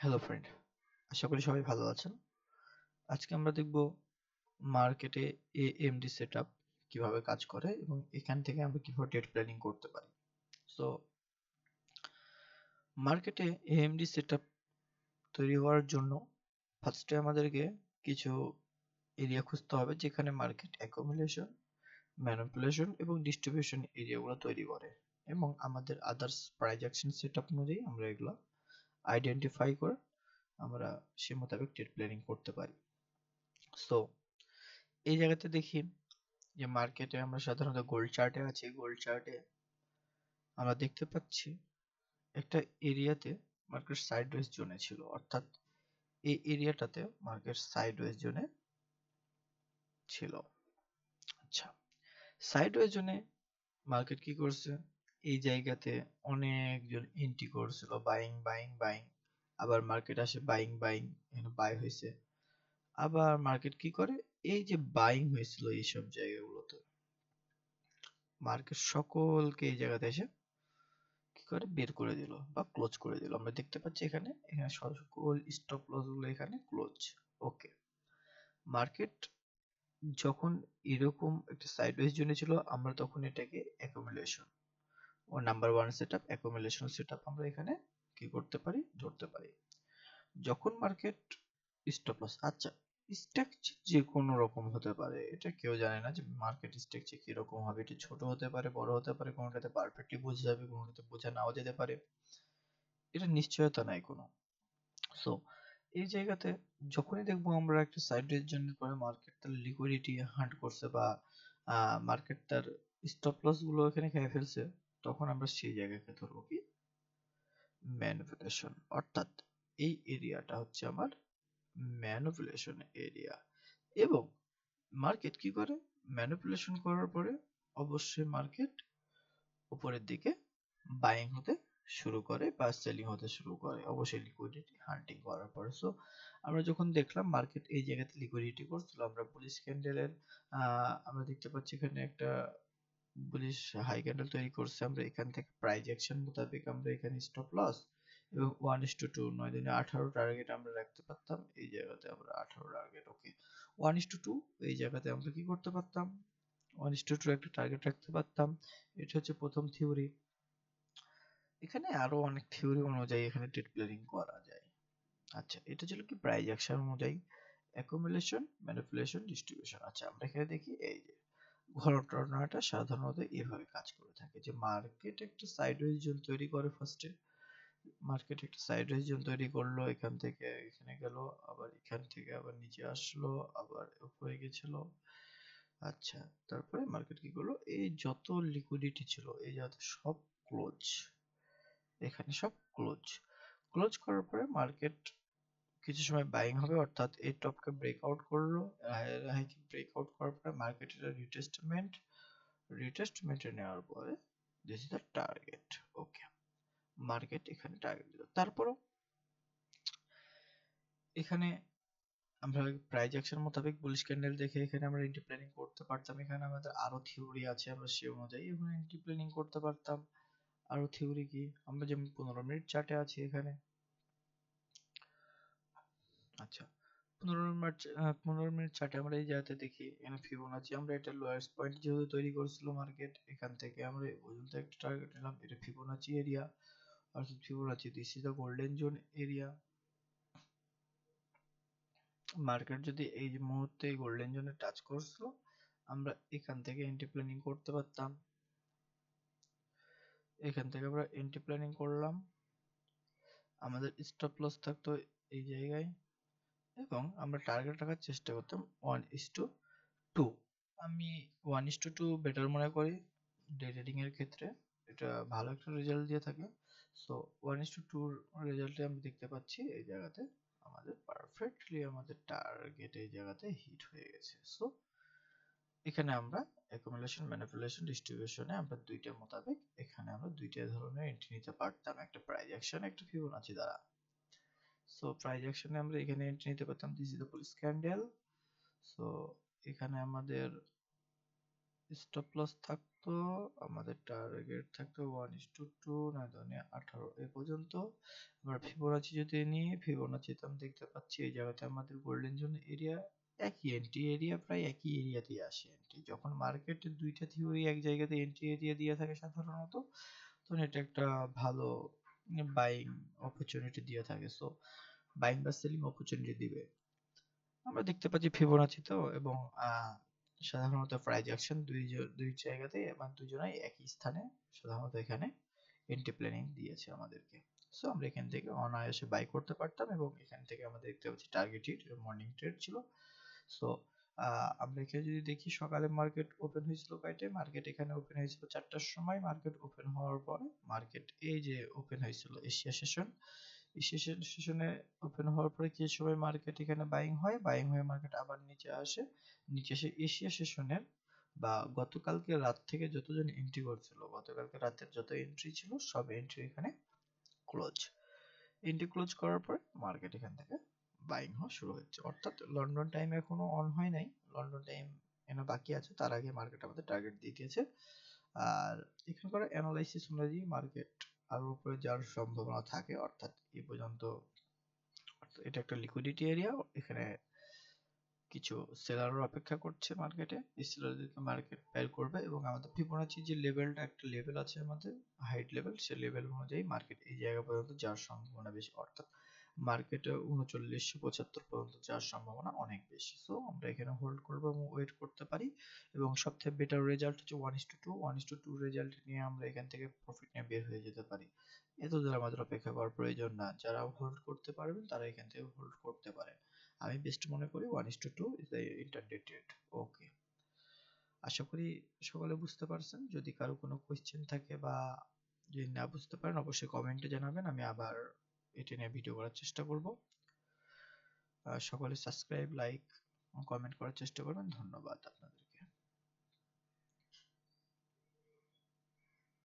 Hello friend, আশা করি সবাই ভালো আছেন। আজকে আমরা দেখব মার্কেটে এএমডি সেটআপ কিভাবে কাজ করে এবং এখান থেকে আমরা কিভাবে ট্রেড প্ল্যানিং করতে পারি। সো মার্কেটে এএমডি সেটআপ তৈরি হওয়ার জন্য ফার্স্টে আমাদেরকে কিছু এরিয়া খুঁজতে হবে যেখানে মার্কেট অ্যাকুমুলেশন, ম্যানিপুলেশন এবং ডিস্ট্রিবিউশন এরিয়াগুলো তৈরি করে এবং আমাদের আদার্স প্রাইস অ্যাকশন সেটআপ অনুযায়ী আমরা এগুলো আইডেন্টিফাই করে আমরা সে মোতাবেক ট্রেড প্ল্যানিং করতে পারি। সো এই জায়গাতে দেখি যে মার্কেটে আমরা সাধারণত গোল্ড চার্টে আছি। গোল্ড চার্টে আমরা দেখতে পাচ্ছি একটা এরিয়াতে মার্কেট সাইডওয়েজ জোনে ছিল, অর্থাৎ এই এরিয়াটাতে মার্কেট সাইডওয়েজ জোনে ছিল। আচ্ছা, সাইডওয়েজ জোনে মার্কেট কি করছে? এই জায়গাতে অনেকজন এন্ট্রি করছিল, বাইং বাইং বাইং। আবার মার্কেট আসে বাইং বাইং, এখানে বাই হয়েছে। আবার মার্কেট কি করে? এই যে বাইং হয়েছিল এইসব জায়গাগুলোতে, মার্কেট সকলকে এই জায়গাতে এসে কি করে বের করে দিল বা ক্লোজ করে দিল। আমরা দেখতে পাচ্ছি এখানে এখানে সকল স্টপ লস গুলো এখানে ক্লোজ। ওকে, মার্কেট যখন এরকম একটা সাইডওয়েজ জোনে ছিল আমরা তখন এটাকে অ্যাকুমুলেশন ও number one setup, accumulation setup আমরা এখানে কি করতে পারি? ধরতে পারি। যখন মার্কেট স্টপ লস, আচ্ছা, স্ট্রাকচার যে কোনো রকম হতে পারে, এটা কেউ জানে না যে মার্কেট স্ট্রাকচার কিরকম হবে। এটা ছোট হতে পারে, বড় হতে পারে, কোনোটাতে পারফেক্টলি বোঝা যাবে, কোনোটাতে বোঝা নাও যেতে পারে। এটা নিশ্চয়তা নাই কোনো। সো এই জায়গাতে যখনই দেখবো আমরা একটা সাইডওয়েজ জন্য পরে মার্কেট তার লিকুইডিটি হান্ট করছে বা মার্কেট তার স্টপ লস গুলো এখানে খেয়ে ফেলছে, তখন আমরা সেই জায়গাকে ধরবো কি? ম্যানিপুলেশন। অর্থাৎ এই এরিয়াটা হচ্ছে আমার ম্যানিপুলেশন এরিয়া। এবং মার্কেট কি করে? ম্যানিপুলেশন করার পরে অবশ্যই মার্কেট উপরের দিকে বাইং হতে শুরু করে বা সেলিং হতে শুরু করে, অবশ্যই লিকুইডিটি হান্টিং করার পরে। সো আমরা যখন দেখলাম মার্কেট এই জায়গাতে লিকুইডিটি করছিল, আমরা বুলিশ ক্যান্ডেলের আমরা দেখতে পাচ্ছি এখানে একটা বুলিশ হাই ক্যান্ডেল তৈরি করছে। আমরা এখান থেকে প্রাইস অ্যাকশন মোতাবেক আমরা এখানে স্টপ লস এবং 1:2 9 দিনে 18 টার্গেট আমরা রাখতে পারতাম। এই জায়গাতে আমরা 18 টার্গেট, ওকে, 1:2 এই জায়গাতে আমরা কি করতে পারতাম? 1:2 একটা টার্গেট রাখতে পারতাম। এটা হচ্ছে প্রথম থিওরি। এখানে আরো অনেক থিওরি অনুযায়ী এখানে ট্রেড প্ল্যানিং করা যায়। আচ্ছা, এটা ছিল কি প্রাইস অ্যাকশন অনুযায়ী অ্যাকুমুলেশন, ম্যানিপুলেশন, ডিস্ট্রিবিউশন। আচ্ছা, আমরা এখানে দেখি এই যে ঘটনাটা সাধারণত এভাবে কাজ করে থাকে যে মার্কেট একটা সাইডওয়েজ জোন তৈরি করে ফার্স্টে। মার্কেট একটা সাইডওয়েজ জোন তৈরি করলো, এখান থেকে এখানে গেল, আবার এখান থেকে আবার নিচে আসলো, আবার উপরে গেছিল। আচ্ছা, তারপরে মার্কেট কি করলো? এই যত লিকুইডিটি ছিল এই যত সব ক্লোজ, এখানে সব ক্লোজ। ক্লোজ করার পরে মার্কেট কিছু সময় বাইং হবে, অর্থাৎ এই টপকে ব্রেকআউট করলো। হাইকে ব্রেকআউট করার পরে মার্কেট এটা রিটেস্টমেন্টে নেওয়ার পরে this is the target. Okay, market এখানে টার্গেট দিল। তারপরও এখানে আমরা প্রাইস অ্যাকশন মোতাবেক বুলিশ ক্যান্ডেল দেখে এখানে আমরা এন্ট্রি প্ল্যানিং করতে পারতাম। এখানে আমাদের আরো থিওরি আছে, আমরা সে অনুযায়ী এখানে এন্ট্রি প্ল্যানিং করতে পারতাম। আরো থিওরি কি? আমরা যেমন 15 মিনিট চার্টে আছি এখানে। আচ্ছা, 15 মিনিট চার্টে আমরা এই জায়গাতে দেখি এখানে ফিবোনাচি, আমরা এটা লোয়ারেস্ট পয়েন্ট যেহেতু তৈরি করেছিল মার্কেট, এখান থেকে আমরা এই পর্যন্ত একটা টার্গেট নিলাম। এটা ফিবোনাচি এরিয়া, অর্থাৎ Fibonacci this is the golden zone area. Market যদি এই যে মুহূর্তে গোল্ডেন জোনে টাচ করছিল, আমরা এখান থেকে এন্ট্রি প্ল্যানিং করতে পারতাম। এখান থেকে আমরা এন্ট্রি প্ল্যানিং করলাম, আমাদের স্টপ লস থাকতো এই জায়গায় এবং আমরা টার্গেট রাখার চেষ্টা করতাম 1:2। আমি 1:2 বেটার মনে করি ডে ট্রেডিং এর ক্ষেত্রে, এটা ভালো একটা রেজাল্ট দিয়ে থাকে। সো 1:2 রেজাল্টে আমি দেখতে পাচ্ছি এই জায়গাতে আমাদের পারফেক্টলি আমাদের টার্গেট এই জায়গাতে হিট হয়ে গেছে। সো এখানে আমরা অ্যাকুমুলেশন, ম্যানিপুলেশন, ডিস্ট্রিবিউশনে আমরা দুইটা মোতাবেক এখানে আমরা দুইটা ধরনের এন্ট্রি নিতে পারতাম, একটা প্রাইস অ্যাকশন, একটা ফিবোনাচি দ্বারা। সো প্রাইস অ্যাকশনে আমরা এখানে এন্ট্রি নিতে পারতাম, this is the bullish candle. So এখানে আমাদের স্টপ লস থাকতো, আমাদের টার্গেট থাকতো 1:2, না ধরে 18 এ পর্যন্ত। আমরা ফিবোনাচি যদি নিই, ফিবোনাচিতে আমি দেখতে পাচ্ছি এই জায়গাতে আমাদের গোল্ডেন জোন এরিয়া একই এন্ট্রি এরিয়া, প্রায় একই এরিয়াতেই আসে এন্ট্রি। যখন মার্কেটে দুইটা থিওরি এক জায়গাতে এন্ট্রি এরিয়া দিয়ে থাকে সাধারণত, তখন এটা একটা ভালো বাইং অপরচুনিটি দিয়ে থাকে। সো বাইং বা সেলিং অপরচুনিটি দিবে। আমরা দেখতে পাচ্ছি ফিবোনাচি তো, এবং সাধারণত প্রাইস অ্যাকশন দুই জায়গাতেই, এবং দুজনাই একই স্থানে সাধারণত এখানে এন্ট্রি প্ল্যানিং দিয়েছে আমাদেরকে। সো আমরা এখান থেকে অনায়াসে বাই করতে পারতাম, এবং এখান থেকে আমাদের দেখতে পাচ্ছি টার্গেট হিট, মর্নিং ট্রেড ছিল। সো আমরা এখানে যদি দেখি সকালে মার্কেট ওপেন হয়েছিল কয়টায়, মার্কেট এখানে ওপেন হয়েছিল 4টার সময়। মার্কেট ওপেন হওয়ার পরে মার্কেট এই যে ওপেন হয়েছিল এশিয়া সেশন, এশিয়া সেশনে ওপেন হওয়ার পরে কিছু সময় মার্কেট এখানে বাইং হয়, বাইং হয়ে মার্কেট আবার নিচে আসে, নিচে এসে এশিয়া সেশনের বা গতকালকে রাত থেকে যতজন এন্ট্রি করছিল, গতকালকে রাতের যত এন্ট্রি ছিল সব এন্ট্রি এখানে ক্লোজ। এন্ট্রি ক্লোজ করার পরে মার্কেট এখান থেকে বাইং হওয়া শুরু হচ্ছে, অর্থাৎ লন্ডন টাইম এখনো অন হয় নাই, লন্ডন টাইম এখনো বাকি আছে, তার আগে মার্কেট আমাদের টার্গেট দিয়ে দিয়েছে। আর এখানকার অ্যানালাইসিস অনুযায়ী মার্কেট আরো উপরে যাওয়ার সম্ভাবনা থাকে, অর্থাৎ এই পর্যন্ত এটা একটা লিকুইডিটি এরিয়া, এখানে কিছু সেলাররা অপেক্ষা করছে মার্কেটে, এই সেলারদেরকে মার্কেট বাইর করবে, এবং আমাদের ফিবোনাচি যে লেভেলটা, একটা লেভেল আছে আমাদের হাইট লেভেল, সেই লেভেল অনুযায়ী মার্কেট এই জায়গা পর্যন্ত যাওয়ার সম্ভাবনা বেশি, অর্থাৎ মার্কেটে 3975 পর্যন্ত যাওয়ার সম্ভাবনা অনেক বেশি। সো আমরা এখানে হোল্ড করবো এবং ওয়েট করতে পারি, এবং সবথেকে বেটার রেজাল্ট হচ্ছে 1:2 রেজাল্ট নিয়ে আমরা এখান থেকে প্রফিট নিয়ে বের হয়ে যেতে পারি। এতদূর আমাদের অপেক্ষা করার প্রয়োজন না, যারা হোল্ড করতে পারবেন তারা এখান থেকে হোল্ড করতে পারেন। আমি বেস্ট মনে করি 1:2 ইজ দ্য ইন্টারডে ট্রেড। ওকে, আশা করি সকলে বুঝতে পারছেন। যদি কারো কোনো কোয়েশ্চেন থাকে বা যদি না বুঝতে পারেন, অবশ্যই কমেন্টে জানাবেন, আমি আবার এটা নিয়ে ভিডিও করার চেষ্টা করব। সকলে সাবস্ক্রাইব, লাইক, কমেন্ট করার চেষ্টা করবেন। ধন্যবাদ আপনাদের।